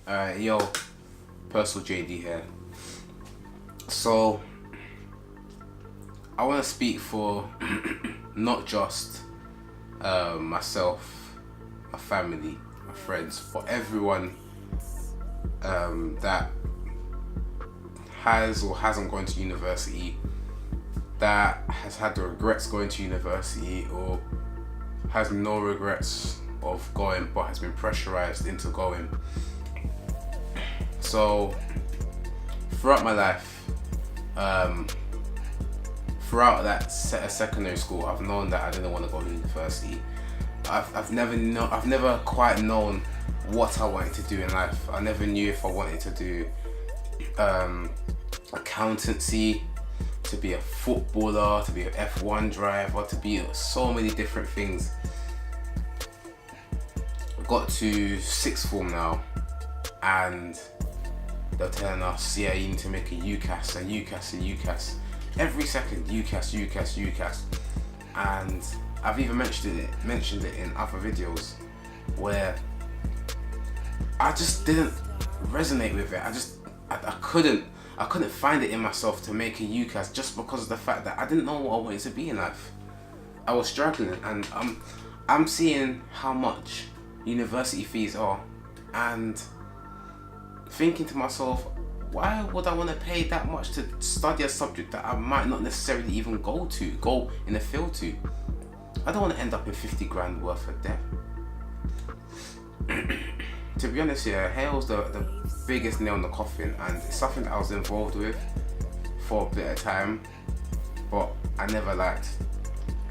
Yo, Personal JD here. So, I want to speak for not just myself, my family, my friends, for everyone that has or hasn't gone to university, that has had the regrets going to university, or has no regrets of going but has been pressurized into going. So throughout my life, throughout that secondary school, I've known that I didn't want to go to university. I've never quite known what I wanted to do in life. I never knew if I wanted to do accountancy, to be a footballer, to be an F1 driver, to be so many different things. I got to sixth form now, and they're telling us, yeah, you need to make a UCAS, a UCAS, a UCAS. Every second, UCAS, UCAS, UCAS. And I've even mentioned it in other videos where I just didn't resonate with it. I couldn't find it in myself to make a UCAS, just because of the fact that I didn't know what I wanted to be in life. I was struggling, and I'm seeing how much university fees are, and thinking to myself, why would I want to pay that much to study a subject that I might not necessarily even go in the field to? I don't want to end up in 50 grand worth of debt. To be honest, yeah, hail's the biggest nail in the coffin, and it's something that I was involved with for a bit of time, but I never liked.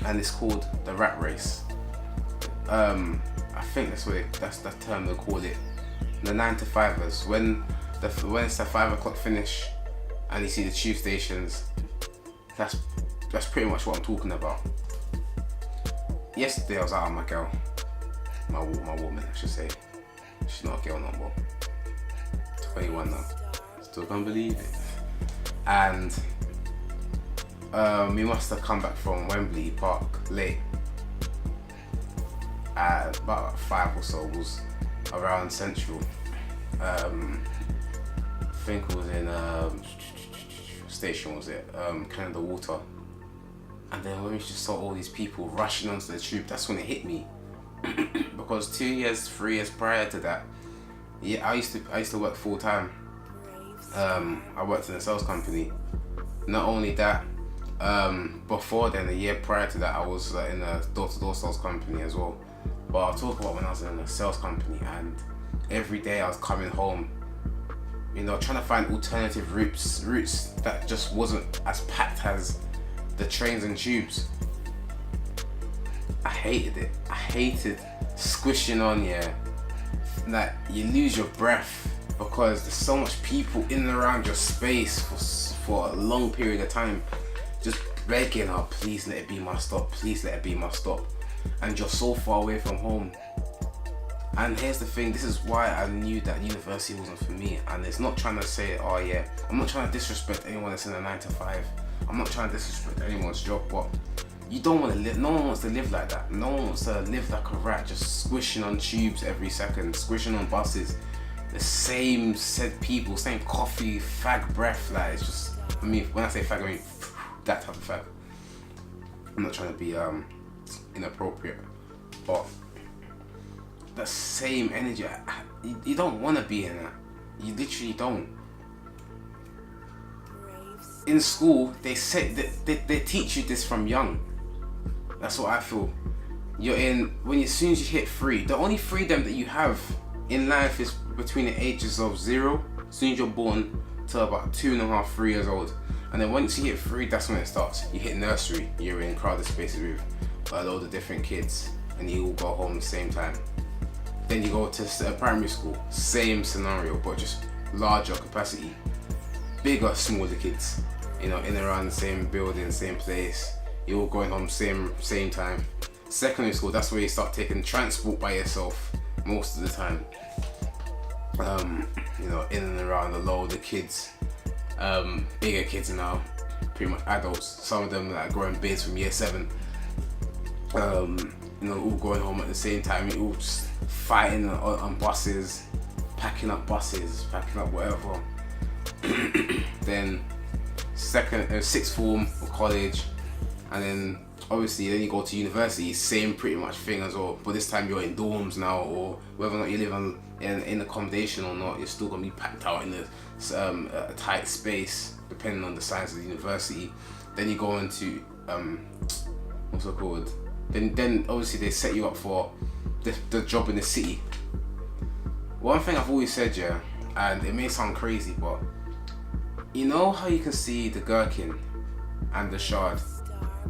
And it's called the rat race. I think that's the term they call it. The 9 to 5ers, when it's the 5 o'clock finish and you see the tube stations, that's pretty much what I'm talking about. Yesterday I was out with my girl, my woman I should say. She's not a girl no more. 21 now. Still can't believe it. And we must have come back from Wembley Park late. At about 5 or so, was around Central. I think it was in station, was it? Canada Water. And then when we just saw all these people rushing onto the tube, that's when it hit me. Because 3 years prior to that, yeah, I used to work full time. I worked in a sales company. Not only that, before then, a year prior to that, I was in a door-to-door sales company as well. But I'll talk about when I was in a sales company, and every day I was coming home, trying to find alternative routes that just wasn't as packed as the trains and tubes. I hated it. I hated squishing on, that you lose your breath because there's so much people in and around your space for a long period of time, just begging, oh, please let it be my stop, please let it be my stop. And you're so far away from home. And here's the thing, this is why I knew that university wasn't for me. And it's not trying to say, oh yeah, I'm not trying to disrespect anyone that's in a 9 to 5. I'm not trying to disrespect anyone's job, but you don't want to live, no one wants to live like that. No one wants to live like a rat, just squishing on tubes every second, squishing on buses. The same said people, same coffee, fag breath, like it's just, when I say fag, I mean that type of fag. I'm not trying to be inappropriate, but that same energy, you don't want to be in that. You literally don't. In school, they say they teach you this from young. That's what I feel. As soon as you hit 3, the only freedom that you have in life is between the ages of 0, as soon as you're born, to about 2.5, 3 years old. And then once you hit 3, that's when it starts. You hit nursery, you're in crowded spaces with a load of different kids, and you all go home at the same time. Then you go to primary school, same scenario, but just larger capacity, bigger, smaller kids, in and around the same building, same place. You're all going home same time. Secondary school, that's where you start taking transport by yourself most of the time. In and around the load of kids, bigger kids now, pretty much adults. Some of them that are growing beards from year 7. All going home at the same time. You're all just fighting on buses, packing up buses, packing up whatever. Then sixth form of college, and then obviously then you go to university, same pretty much thing as well, but this time you're in dorms now, or whether or not you live in accommodation or not, you're still gonna be packed out in a tight space depending on the size of the university. Then you go into what's it called? Then obviously they set you up for the job in the city. One thing I've always said, yeah, and it may sound crazy, but you know how you can see the Gherkin and the Shard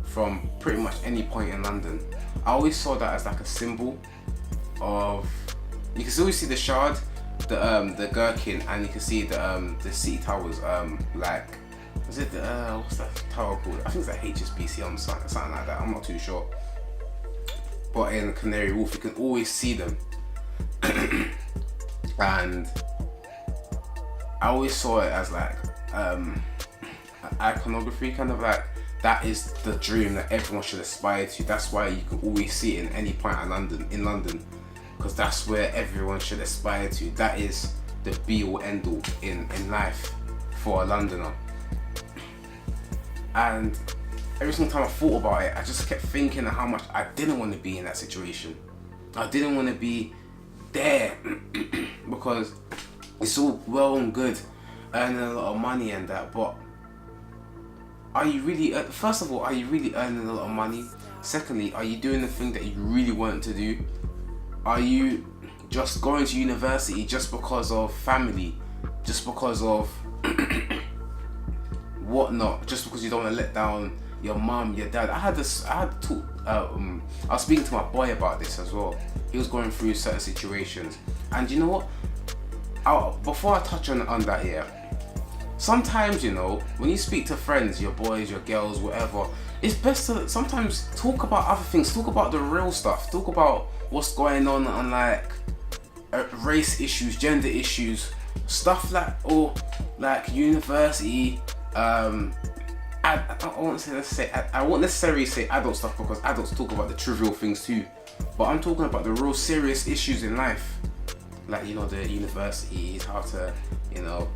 from pretty much any point in London? I always saw that as like a symbol of, you can still see the Shard, the Gherkin, and you can see the city towers. Like, is it what's that tower called? I think it's like HSBC or something like that. I'm not too sure. But in Canary Wharf, you can always see them, and I always saw it as like iconography, kind of like that is the dream that everyone should aspire to. That's why you can always see it in any point in London, because that's where everyone should aspire to. That is the be all end all in life for a Londoner. And every single time I thought about it, I just kept thinking of how much I didn't want to be in that situation. I didn't want to be there because it's all well and good earning a lot of money and that, but are you really, first of all, are you really earning a lot of money? Secondly, are you doing the thing that you really want to do? Are you just going to university just because of family, just because of whatnot, just because you don't want to let down your mum, your dad? I was speaking to my boy about this as well. He was going through certain situations, and you know what? Before I touch on that here, sometimes, you know, when you speak to friends, your boys, your girls, whatever, it's best to sometimes talk about other things, talk about the real stuff, talk about what's going on like race issues, gender issues, stuff like, or like university. I won't necessarily say adult stuff, because adults talk about the trivial things too, but I'm talking about the real serious issues in life, like, you know, the universities, how to, you know,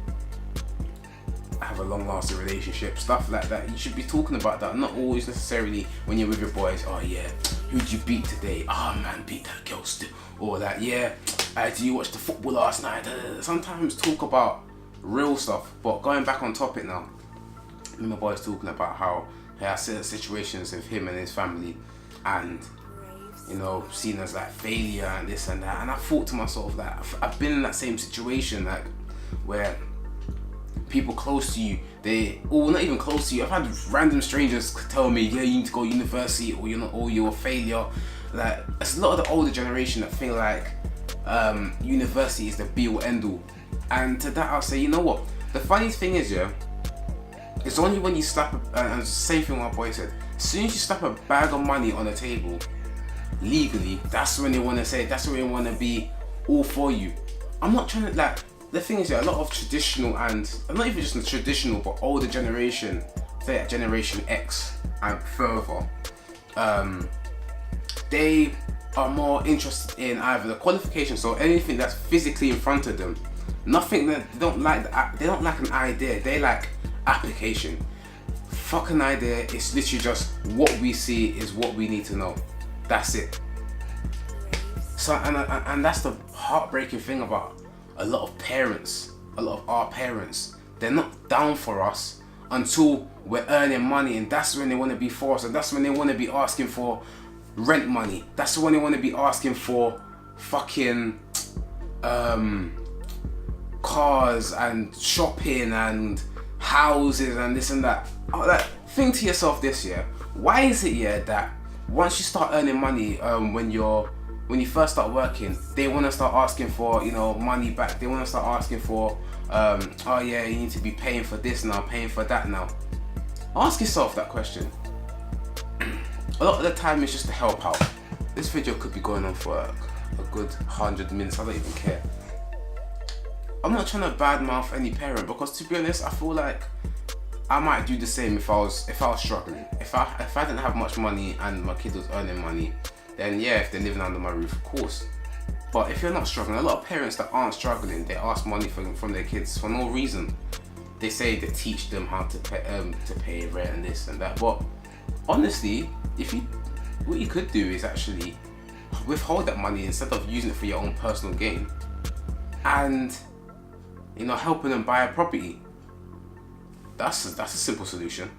have a long-lasting relationship, stuff like that. You should be talking about that, not always necessarily when you're with your boys. Oh yeah, who'd you beat today? Oh man, beat that girl still. Or that, yeah, did you watch the football last night? Sometimes talk about real stuff. But going back on topic now, me and my boys talking about how he has certain situations with him and his family, and you know, seen as like failure and this and that. And I thought to myself, like, I've been in that same situation, like where people close to you, or not even close to you, I've had random strangers tell me, yeah, you need to go to university, or you're not, or you're a failure. Like, it's a lot of the older generation that feel like university is the be all end all. And to that I'll say, you know what, the funny thing is, yeah, it's only when you slap and it's the same thing my boy said, as soon as you slap a bag of money on the table legally, that's when they want to say, that's when they want to be all for you. I'm not trying to, like, the thing is, yeah, a lot of traditional, and not even just the traditional, but older generation, say Generation X and further, they are more interested in either the qualifications or anything that's physically in front of them. Nothing that they don't like. They don't like an idea. They like application. Fuck an idea. It's literally just what we see is what we need to know. That's it. So and that's the heartbreaking thing about a lot of parents, a lot of our parents. They're not down for us until we're earning money, and that's when they want to be forced, and that's when they want to be asking for rent money. That's when they want to be asking for fucking cars and shopping and houses and this and that. Like, think to yourself this, yeah, why is it, yeah, that once you start earning money, when you first start working, they want to start asking for, you know, money back. They want to start asking for, oh yeah, you need to be paying for this now, paying for that now. Ask yourself that question. A lot of the time it's just to help out. This video could be going on for a good 100 minutes, I don't even care. I'm not trying to badmouth any parent, because to be honest, I feel like I might do the same if I was struggling. If I didn't have much money and my kid was earning money, then yeah, if they're living under my roof, of course, But if you're not struggling, a lot of parents that aren't struggling, they ask money from their kids for no reason. They say they teach them how to pay rent and this and that. But honestly, what you could do is actually withhold that money instead of using it for your own personal gain, and helping them buy a property. That's a simple solution.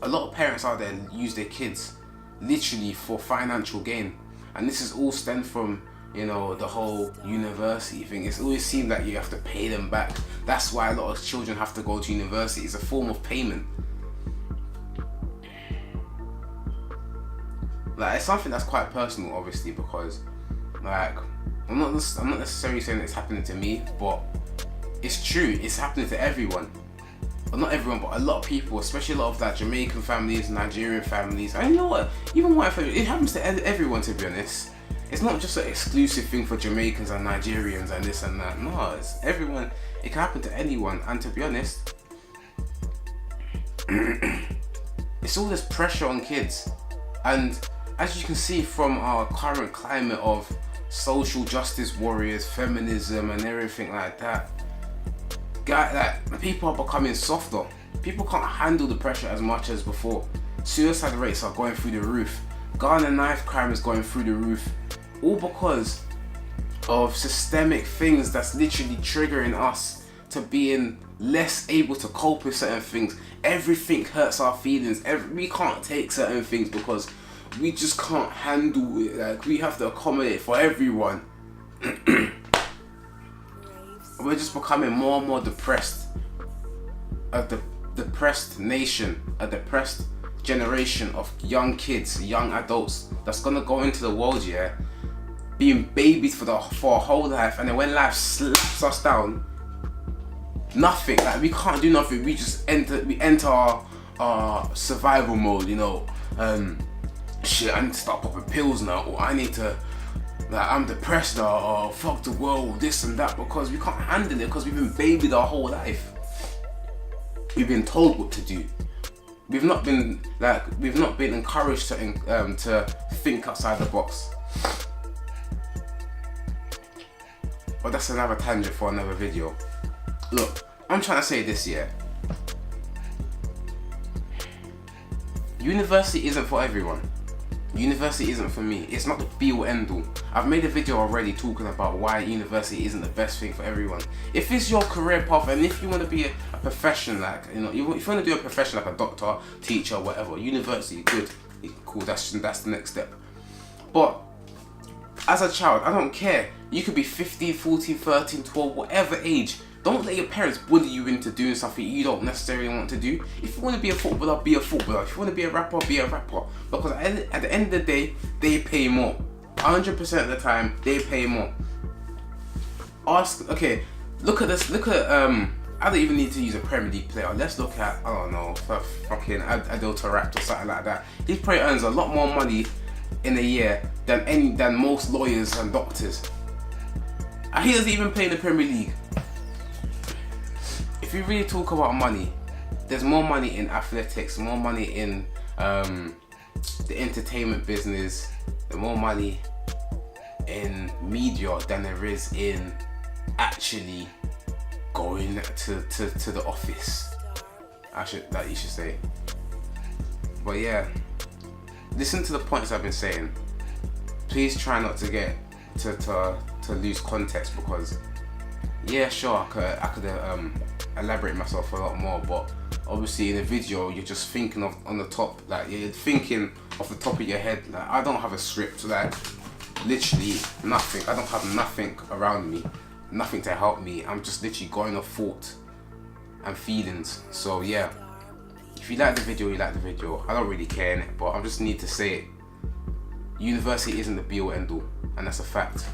A lot of parents out there use their kids literally for financial gain, and this is all stemmed from the whole university thing. It's always seemed that you have to pay them back. That's why a lot of children have to go to university. It's a form of payment. Like, it's something that's quite personal, obviously, because like I'm not necessarily saying it's happening to me, but it's true. It's happening to everyone. Well, not everyone, but a lot of people, especially a lot of Jamaican families, Nigerian families, and you know what, even white families, it happens to everyone, to be honest. It's not just an exclusive thing for Jamaicans and Nigerians and this and that. No, it's everyone. It can happen to anyone, and to be honest, it's all this pressure on kids. And as you can see from our current climate of social justice warriors, feminism and everything like that, people are becoming softer. People can't handle the pressure as much as before. Suicide rates are going through the roof. Gun and knife crime is going through the roof. All because of systemic things that's literally triggering us to being less able to cope with certain things. Everything hurts our feelings. We can't take certain things because we just can't handle it. Like, we have to accommodate for everyone. We're just becoming more and more depressed. A depressed nation, a depressed generation of young kids, young adults that's gonna go into the world, being babied for a whole life, and then when life slaps us down, nothing. Like, we can't do nothing. We just enter our survival mode. Shit, I need to start popping pills now, or I need to. I'm depressed now, or fuck the world, this and that, because we can't handle it, because we've been babied our whole life. We've been told what to do. We've not been encouraged to think outside the box. But that's another tangent for another video. Look, I'm trying to say this, University isn't for everyone. University isn't for me. It's not the be all end all. I've made a video already talking about why university isn't the best thing for everyone. If it's your career path, and if you want to be a profession, if you want to do a profession like a doctor, teacher, whatever, university, good, cool, that's the next step. But as a child, I don't care. You could be 15, 14, 13, 12, whatever age. Don't let your parents bully you into doing something you don't necessarily want to do. If you want to be a footballer, be a footballer. If you want to be a rapper, be a rapper. Because at the end of the day, they pay more. 100% of the time, they pay more. Look at this. I don't even need to use a Premier League player. Let's look at, I don't know, fucking Adil Taarabt or something like that. He probably earns a lot more money in a year than most lawyers and doctors. And he doesn't even play in the Premier League. If you really talk about money, there's more money in athletics, more money in the entertainment business, there's more money in media than there is in actually going to the office. You should say. But yeah, listen to the points I've been saying. Please try not to get to lose context, because sure, I could elaborate myself a lot more, but obviously in a video you're just thinking of on the top, like you're thinking off the top of your head. Like, I don't have a script, like literally nothing. I don't have nothing around me, nothing to help me. I'm just literally going off thought and feelings. So yeah, if you like the video, you like the video. I don't really care in it, but I just need to say it. University isn't the be all end all, and that's a fact.